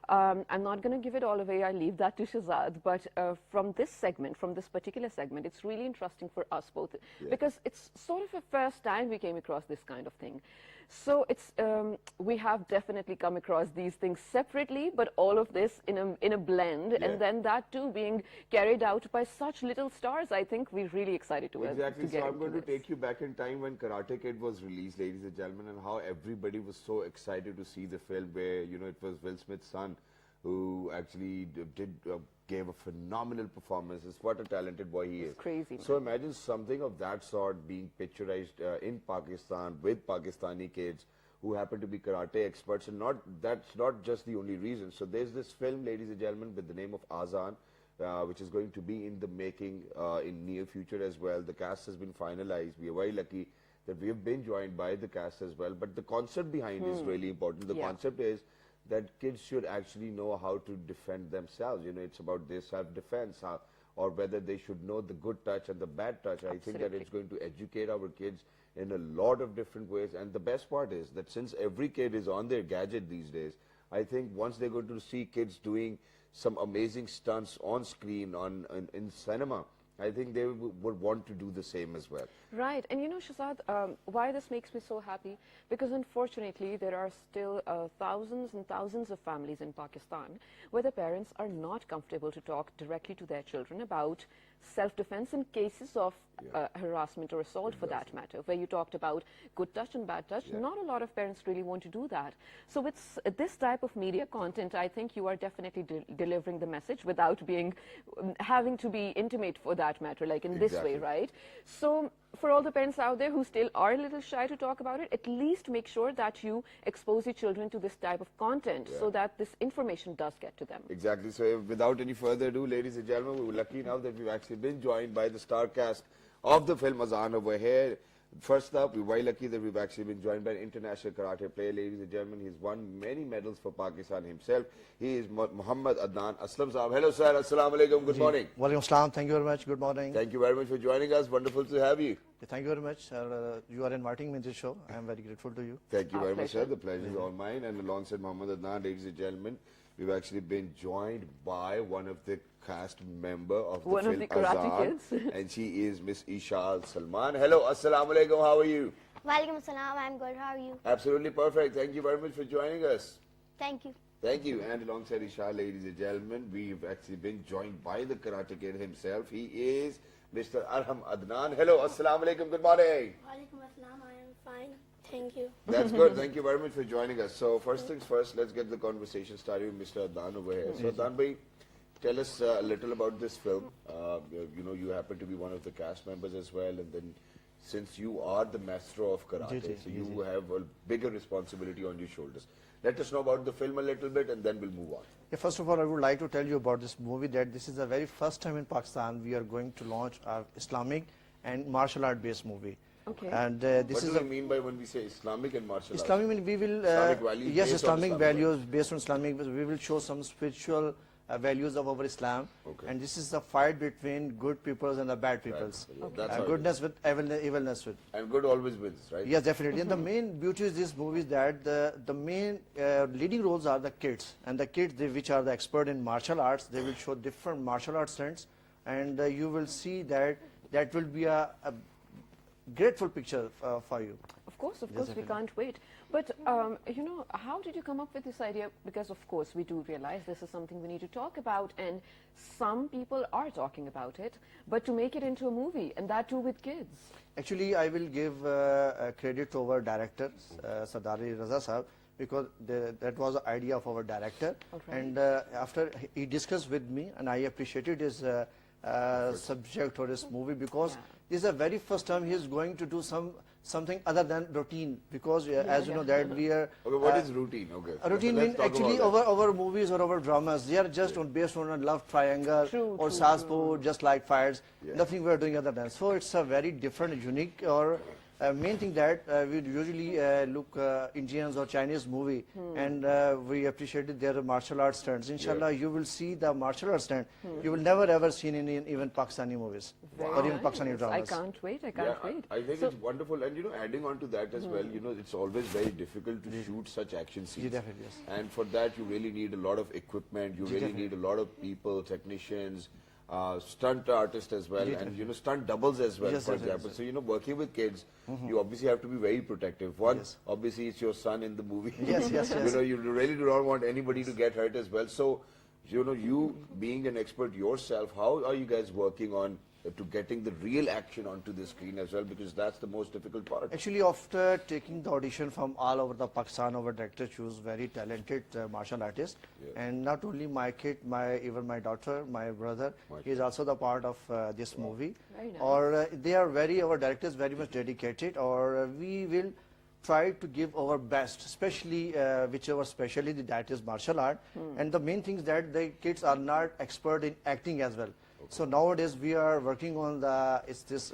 I'm not going to give it all away. I leave that to Shazad. But from this segment, from this particular segment, it's really interesting for us both because it's sort of the first time we came across this kind of thing. So it's we have definitely come across these things separately, but all of this in a blend, and then that too being carried out by such little stars. I think we're really excited to exactly. To get so I'm going to this. take you back in time when Karate Kid was released, ladies and gentlemen, and how everybody was so excited to see the film. Where it was Will Smith's son who actually gave a phenomenal performance. What a talented boy he is. Crazy. So imagine something of that sort being picturized in Pakistan with Pakistani kids who happen to be karate experts, and that's not just the only reason. So there's this film, ladies and gentlemen, with the name of Azaan, which is going to be in the making in near future as well. The cast has been finalized. We are very lucky that we have been joined by the cast as well. But the concept behind is really important. The concept is that kids should actually know how to defend themselves. It's about their self-defense, or whether they should know the good touch and the bad touch. I think that it's going to educate our kids in a lot of different ways. And the best part is that since every kid is on their gadget these days, I think once they're going to see kids doing some amazing stunts on screen, in cinema, I think they would want to do the same as well. Right. And Shazad, why this makes me so happy? Because unfortunately, there are still thousands and thousands of families in Pakistan where the parents are not comfortable to talk directly to their children about self-defense in cases of harassment or assault, for that matter, where you talked about good touch and bad touch. Not a lot of parents really want to do that. So with this type of media content, I think you are definitely delivering the message without having to be intimate, for that matter, like in this way, right? So for all the parents out there who still are a little shy to talk about it, at least make sure that you expose your children to this type of content so that this information does get to them. Exactly. So without any further ado, ladies and gentlemen, we're lucky now that we've actually been joined by the star cast of the film Azaan over here. First up, we're very lucky that we've actually been joined by an international karate player, ladies and gentlemen. He's won many medals for Pakistan himself. He is Muhammad Adnan Aslam Saab. Hello, sir. Assalamu alaikum. Good morning. Walaikum assalam. Thank you very much. Good morning. Thank you very much for joining us. Wonderful to have you. Thank you very much. You are inviting me to this show. I am very grateful to you. Thank you very much, sir. The pleasure is all mine. And alongside Muhammad Adnan, ladies and gentlemen, we've actually been joined by one of the cast member of the film Karate Azaan, Kids. and she is Miss Isha Salman. Hello, assalamu alaikum. How are you? Walaikum assalam. I'm good. How are you? Absolutely perfect. Thank you very much for joining us. Thank you. Thank you. And alongside Isha, ladies and gentlemen, we've actually been joined by the Karate Kid himself. He is Mr. Arham Adnan. Hello, assalamu alaikum. Good morning. Walaikum assalam. I am fine. Thank you. That's good. Thank you very much for joining us. So first things first, let's get the conversation started with Mr. Adnan over here. So Adnan bhai, tell us a little about this film. You happen to be one of the cast members as well, and then since you are the master of karate, so you have a bigger responsibility on your shoulders. Let us know about the film a little bit, and then we'll move on. Yeah, first of all, I would like to tell you about this movie, that this is the very first time in Pakistan we are going to launch our Islamic and martial art based movie. Okay. And this What do you mean by when we say Islamic and martial arts? Islamic mean we will Islamic values yes, based on Islamic Islam, values based on Islamic. We will show some spiritual values of our Islam, and this is the fight between good peoples and the bad peoples. That's goodness with evilness with. And good always wins, right? Yes, definitely. And the main beauty of this movie is that the main leading roles are the kids, and the kids which are the expert in martial arts. They will show different martial arts stunts, and you will see that will be a grateful picture for you. Of course, we can't wait. But, how did you come up with this idea? Because, of course, we do realize this is something we need to talk about, and some people are talking about it, but to make it into a movie, and that too with kids. Actually, I will give credit to our director, Sardari Raza Sahab, because that was the idea of our director. And after he discussed with me, and I appreciated his subject for this movie, because this is the very first time he is going to do something other than routine, because as you know that we are what is routine? Routine means actually our movies or our dramas, they are just based on a love triangle or Saspo, just like fights. Nothing we are doing other than. So it's a very different, unique or main thing that we usually look Indians or Chinese movie, and we appreciated their martial arts stunts. Inshallah, you will see the martial arts stunt you will never ever seen in even Pakistani movies or even Pakistani I dramas. can't wait. I can't wait. I think it's wonderful, and adding on to that as well, it's always very difficult to shoot such action scenes. Definitely, yes. And for that, you really need a lot of equipment. You really need a lot of people, technicians, stunt artists as well, and stunt doubles as well. Yes, for yes, example, yes. so working with kids, you obviously have to be very protective. One, obviously, it's your son in the movie. Yes, yes, yes. You really do not want anybody to get hurt as well. So, you being an expert yourself, how are you guys working on to getting the real action onto the screen as well, because that's the most difficult part. Actually, after taking the audition from all over the Pakistan, our director choose very talented martial artists, and not only my kid, even my daughter, my brother, he is also the part of this movie. Very nice. Or they are our directors very much dedicated, or we will try to give our best, especially whichever specialty that is martial art. And the main thing is that the kids are not expert in acting as well. So nowadays we are working on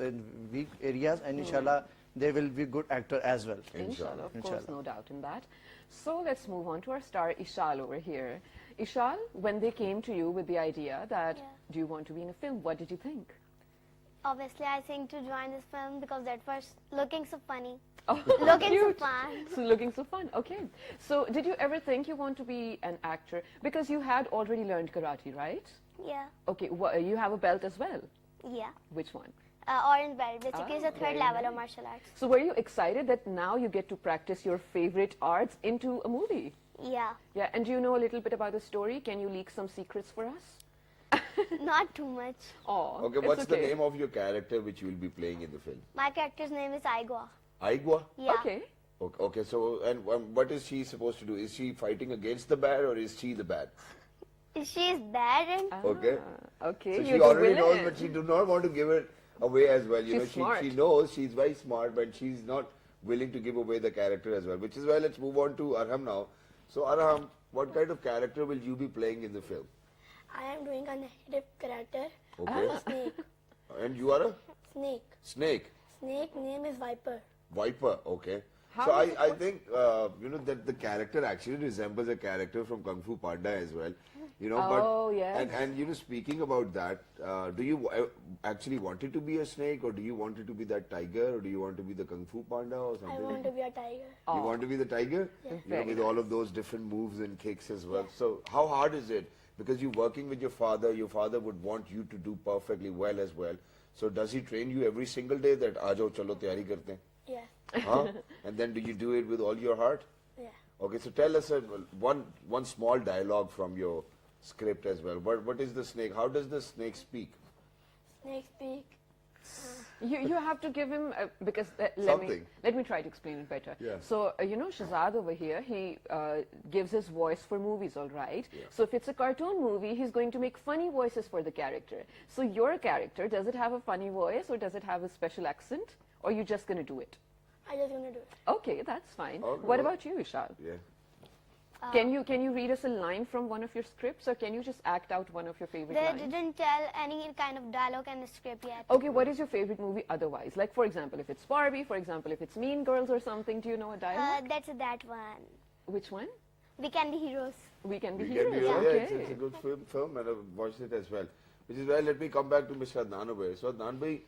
in weak areas, and inshallah they will be good actor as well. Inshallah, of course, no doubt in that. So let's move on to our star Ishal over here. Ishal, when they came to you with the idea that do you want to be in a film, what did you think? Obviously, I think to join this film because that was looking so funny. Oh, Looking so cute. fun. So looking so fun. Okay. So did you ever think you want to be an actor? Because you had already learned karate, right? Yeah. Okay. You have a belt as well. Yeah. Which one? Orange belt. Basically, it's the very third level nice. of martial arts. So were you excited that now you get to practice your favorite arts into a movie? Yeah. Yeah. And do you know a little bit about the story? Can you leak some secrets for us? Not too much. Oh. Okay, it's what's the okay. name of your character which you will be playing in the film? My character's name is Aigua. Aigua? Yeah. Okay. Okay, so, and what is she supposed to do? Is she fighting against the bad, or is she the bad? She is bad and Okay. Okay. So you're she the already knows, villain. but she do not want to give it away as well. She's smart. She knows she's very smart, but she's not willing to give away the character as well. Which is why let's move on to Arham now. So Arham, what kind of character will you be playing in the film? I am doing a negative character. Okay. Snake. And you are a Snake. snake. Snake name is Viper. Viper, okay. How So is it I think that the character actually resembles a character from Kung Fu Panda as well. Oh, but yes. and speaking about that, do you actually want it to be a snake, or do you want it to be that tiger, or do you want to be the Kung Fu Panda or something? I want to be a tiger. You want to be the tiger? Very With all of those different moves and kicks as well. So how hard is it? Because you're working with your father would want you to do perfectly well as well. So does he train you every single day that aajao chalo tayari karte hain? Yeah. Huh? And then do you do it with all your heart? Yeah. Okay, so tell us one small dialogue from your script as well. What is the snake? How does the snake speak? Snake speak. You have to give him because Something. let me try to explain it better. Yeah. So Shahzad over here, he gives his voice for movies, all right. Yeah. So if it's a cartoon movie, he's going to make funny voices for the character. So your character, does it have a funny voice, or does it have a special accent, or are you just going to do it? I just gonna do it. Okay, that's fine. Okay. What about you, Ishal? Yeah. Can you read us a line from one of your scripts, or can you just act out one of your favorite They lines? didn't tell any kind of dialogue in the script yet. Okay, what is your favorite movie otherwise? Like, for example, if it's Barbie, for example, if it's Mean Girls or something, do you know a dialogue? That's that one. Which one? We can be heroes. We Can Be We Heroes. can be, Okay. it's a good film, and I've watched it as well. Which is why let me come back to Mr. Adnan over here. So Adnan bhai,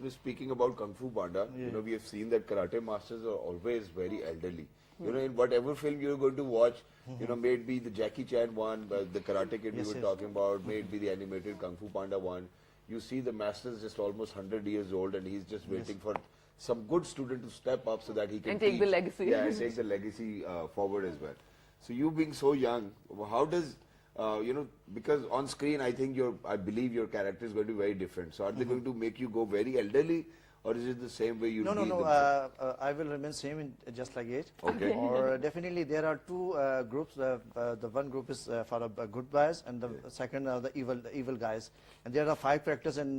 speaking about Kung Fu Panda, we have seen that karate masters are always very elderly. In whatever film you're going to watch, may it be the Jackie Chan one, the Karate Kid we were talking about, may it be the animated Kung Fu Panda one, you see the master's just almost 100 years old, and he's just waiting for some good student to step up so that he can And take the teach. legacy. Yeah, and take the legacy forward as well. So you being so young, how does because on screen I believe your character is going to be very different. So are they going to make you go very elderly, or is it the same way you? No. I will remain same in just like it. Okay. Or definitely there are two groups. The one group is for the good guys, and the second are the evil guys. And there are 5 characters in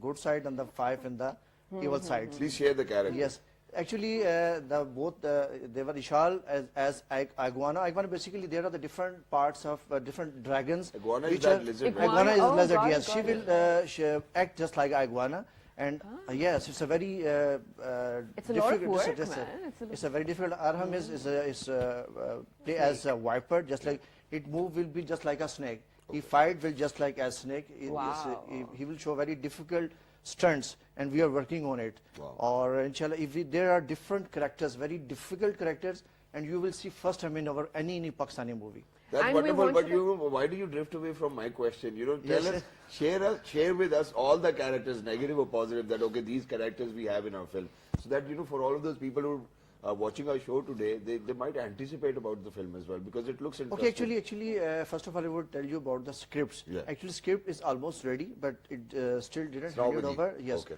good side and the 5 in the evil side. Please share the character. Yes. Actually, they were Ishal as Iguana. Iguana, basically, there are the different parts of different dragons. Iguana is which that are- lizard, right? Iguana is Oh, lizard, got it, yes. got She it. will act just like Iguana. And yes, it's a very It's a lot of difficult. work, man. It's a very difficult. Arham is play as a viper, just like it move will be just like a snake. He fight will just like a snake. Wow. He will show very difficult stunts, and we are working on it. Wow. Or inshallah, there are different characters, very difficult characters, and you will see first time in any Pakistani movie. That's And we wonderful, want but you why do you drift away from my question? You know, Yes, tell us, share with us all the characters, negative or positive, that okay, these characters we have in our film. So that, you know, for all of those people who are watching our show today, they might anticipate about the film as well, because it looks interesting. Okay, actually, first of all, I would tell you about the scripts. Yeah. Actually, script is almost ready, but it still didn't not hand it with you. over. Yes. Okay.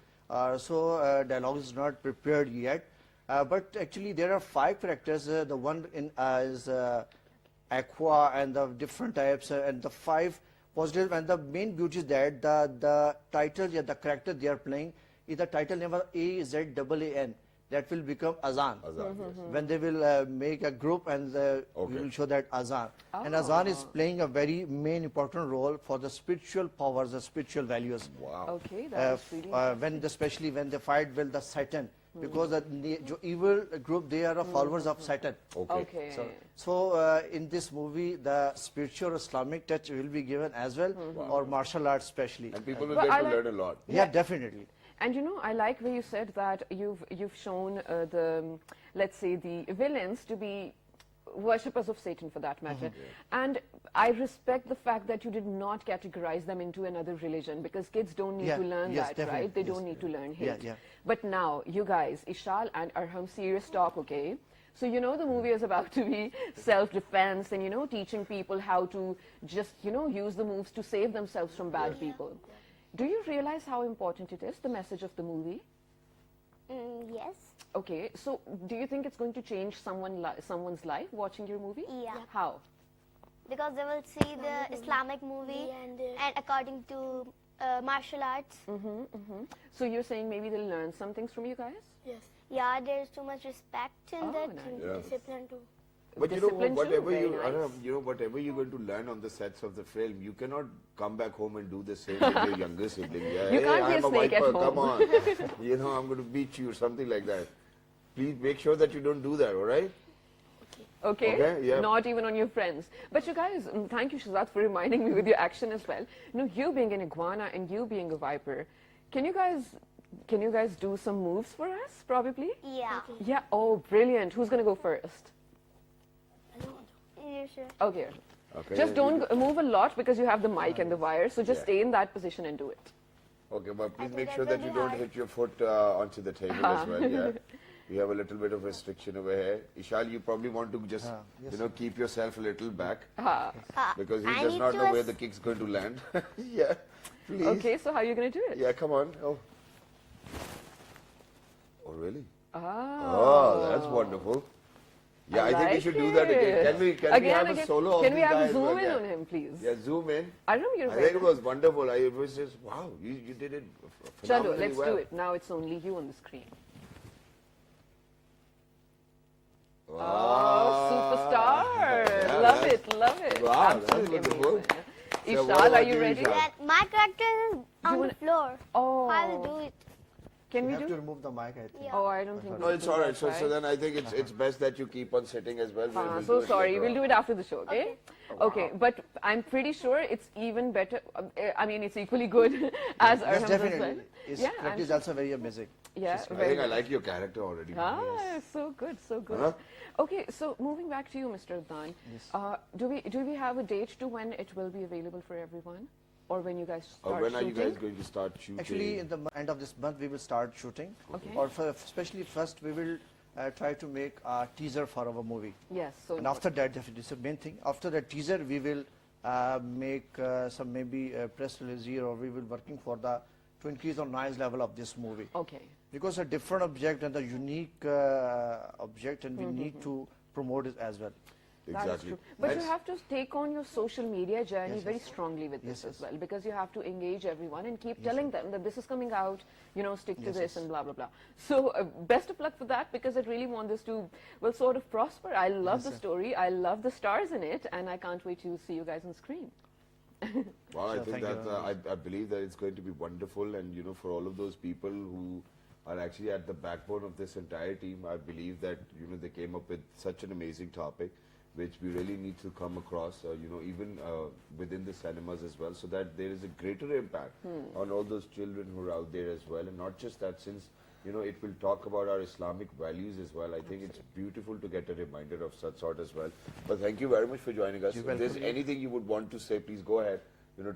So dialogue is not prepared yet. But actually, there are 5 characters. The one in is Aqua, and the different types, and the 5 positive. And the main beauty is that the title, the character they are playing is the title name of Azaan. That will become Azaan. Azaan, yes. When they will make a group, and we will show that Azaan. And Azaan is playing a very main important role for the spiritual powers, the spiritual values. Wow. Okay, that's really Especially when they fight with the Satan, because the evil group, they are followers of Satan. Okay. So in this movie, the spiritual Islamic touch will be given as well, or martial arts especially. And people will But get I to like- learn a lot. Yeah, definitely. And you know, I like where you said that you've shown the, let's say, the villains to be worshippers of Satan, for that matter. And I respect the fact that you did not categorize them into another religion, because kids don't need Yeah, to learn yes, that, definitely, right? They yes. don't need to learn hate. Yeah, yeah. But now, you guys, Ishal and Arham, serious talk, okay? So you know the movie is about to be self-defense and, you know, teaching people how to just, you know, use the moves to save themselves from bad people. Do you realize how important it is, the message of the movie? Yes. Okay, so do you think it's going to change someone's life watching your movie? Yeah. How? Because they will see the Islamic movie and according to martial arts. So you're saying maybe they'll learn some things from you guys? Yes. Yeah, there's too much respect in Oh, that. nice. Yeah. Discipline too. But you know, Discipline too, whatever very you, nice. Arham, you know, whatever you're going to learn on the sets of the film, you cannot come back home and do the same with your younger sibling. Yeah, You hey, can't be I'm a snake at viper, home. come on. You know, I'm going to beat you, something like that. Please make sure that you don't do that, all right? Okay? Okay, yeah. Not even on your friends. But you guys, thank you, Shazad, for reminding me with your action as well. You know, you being an iguana and you being a viper, can you guys do some moves for us, probably? Yeah. Yeah, oh, brilliant. Who's going to go first? You sure? Okay. Okay. Just don't move a lot, because you have the mic and the wire, so just Yeah. stay in that position and do it. Okay, but please think make that sure will that you be don't hard. hit your foot onto the table as well, yeah? You have a little bit of restriction over here. Ishal, you probably want to just, yes. you know, keep yourself a little back, Ah. because he I does need not to know where the kick's going to land. Yeah, please. Okay, so how are you going to do it? Yeah, come on. Oh. Oh, really? Ah. Oh, that's wonderful. Yeah, I think we like should do that again. Can we Again, have a solo of Can we these have guys? a zoom Well, in yeah. on him, please? Yeah, zoom in. I don't know you're I very think it was wonderful. It was just, wow, you did it Chalo, phenomenally let's well. do it. Now it's only you on the screen. Wow. Oh, superstar! Yeah, love that's- it, love it. Wow, that's Absolutely wonderful. amazing. Yeah, what Ishal, about are you you, ready? Ishal? That my character is on wanna- the floor. Oh, I will do it. Can You we have to do? remove the mic, I think. Yeah. Oh, I don't think. No, we it's can all do right. that, So then I think it's best that you keep on sitting as well. We'll So do it sorry, later we'll on. do it after the show, okay? Okay, but I'm pretty sure it's even better. I mean, it's equally good as Yes, Arham's as well. definitely. His Yeah, script I'm is sure. also very amazing. Yeah, I very think I good. like your character already. Ah, so good, so good. Huh? Okay, so moving back to you, Mr. Adnan. Do we have a date to when it will be available for everyone, or when you guys start When are you shooting? guys going to start shooting? Actually, in the end of this month, we will start shooting. Okay. Or especially first, we will try to make a teaser for our movie. Yes. So And after that, definitely, it's the main thing. After the teaser, we will make some maybe press release here, or we will working for to increase the noise level of this movie. okay. Because a different object and a unique object, and we need to promote it as well. That is Exactly. true. But you Let's- have to take on your social media journey Yes, very yes. strongly with this Yes, as well, because you have to engage everyone and keep telling them that this is coming out, you know, stick to Yes, this yes. and blah, blah, blah. So best of luck for that, because I really want this to, well, sort of prosper. I love Yes, the sir. story. I love the stars in it, and I can't wait to see you guys on screen. Wow, I Sure, think thank you that very I believe that it's going to be wonderful, and for all of those people who are actually at the backbone of this entire team, I believe that they came up with such an amazing topic, which we really need to come across, even within the cinemas as well, so that there is a greater impact on all those children who are out there as well, and not just that, since it will talk about our Islamic values as well. I think it's beautiful to get a reminder of such sort as well. But thank you very much for joining us. If there's anything you would want to say, please go ahead.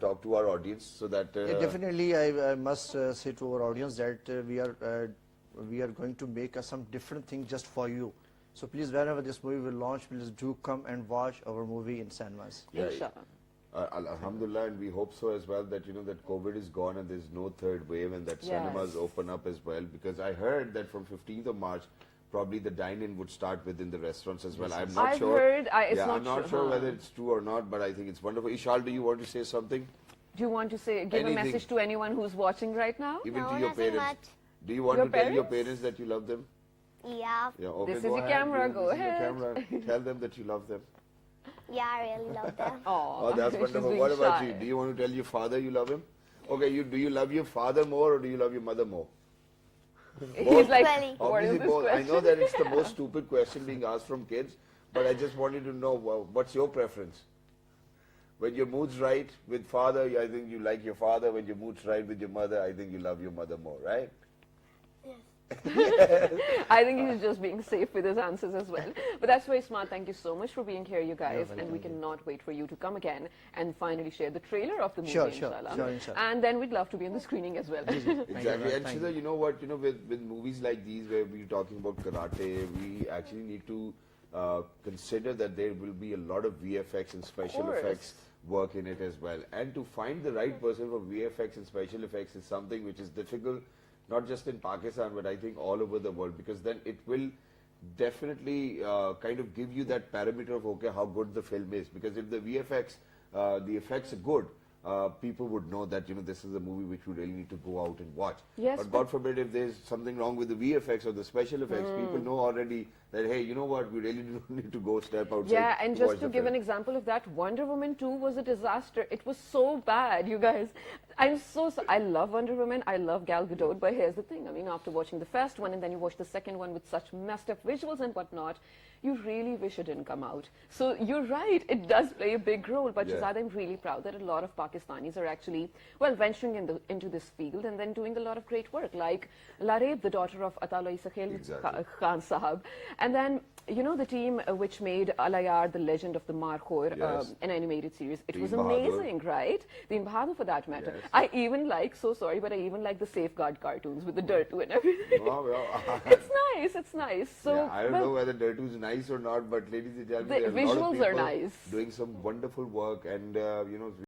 Talk to our audience so that. Yeah, definitely, I must say to our audience that we are going to make some different thing just for you. So please, whenever this movie will launch, please do come and watch our movie in cinemas. Yeah, Inshallah. Alhamdulillah, and we hope so as well that that COVID is gone and there's no third wave, and that cinemas open up as well, because I heard that from 15th of March probably the dine-in would start within the restaurants as well. I'm not sure. I've heard. It's yeah, not I'm not sure whether it's true or not, but I think it's wonderful. Ishal, do you want to say something? Do you want to give Anything. a message to anyone who's watching right now? Even No, to your nothing parents. much. Do you want Your to tell your parents? parents that you love them? Yeah. Yeah, okay, This is go your ahead. camera, This go is your ahead. camera. Tell them that you love them. Yeah, I really love them. Oh, that's she's wonderful. being What about shy. you? Do you want to tell your father you love him? Okay, do you love your father more or do you love your mother more? He's like, Equally. what is Obviously this both. I question? know that it's the most stupid question being asked from kids, but I just wanted to know what's your preference? When your mood's right with father, I think you like your father. When your mood's right with your mother, I think you love your mother more, right? I think he's just being safe with his answers as well. But that's very smart. Thank you so much for being here, you guys. And we cannot wait for you to come again and finally share the trailer of the movie, Sure, inshallah. inshallah. And then we'd love to be in the screening as well. Exactly. And Thank Shida, you know what? With movies like these where we're talking about karate, we actually need to consider that there will be a lot of VFX and special effects work in it as well. And to find the right person for VFX and special effects is something which is difficult, not just in Pakistan, but I think all over the world, because then it will definitely kind of give you that parameter of, okay, how good the film is. Because if the VFX, the effects are good, people would know that, this is a movie which we really need to go out and watch. Yes, but God forbid if there's something wrong with the VFX or the special effects, people know already that, hey, you know what, we really don't need to go step outside. Yeah, and just watch to the give film. an example of that, Wonder Woman 2 was a disaster. It was so bad, you guys. I love Wonder Woman. I love Gal Gadot, but here's the thing. I mean, after watching the first one and then you watch the second one with such messed up visuals and whatnot, you really wish it didn't come out. So you're right, it does play a big role. But Yeah. Shahzad, I'm really proud that a lot of Pakistanis are actually, well, venturing into this field and then doing a lot of great work, like Lareb, the daughter of Atallah Isakhel Exactly. Khan Sahab. And then, the team which made Alayar, the Legend of the Markhor, Yes. an animated series. It Team was Bahadur. amazing, right? Team Bahadur for that matter. Yes. I even like, so sorry, but I even like the Safeguard cartoons with the Dirtu and everything. Well, It's nice. So, yeah, I don't well, know whether Dirtu is nice or not, but ladies and gentlemen, The there are a lot of visuals are people nice. doing some wonderful work, and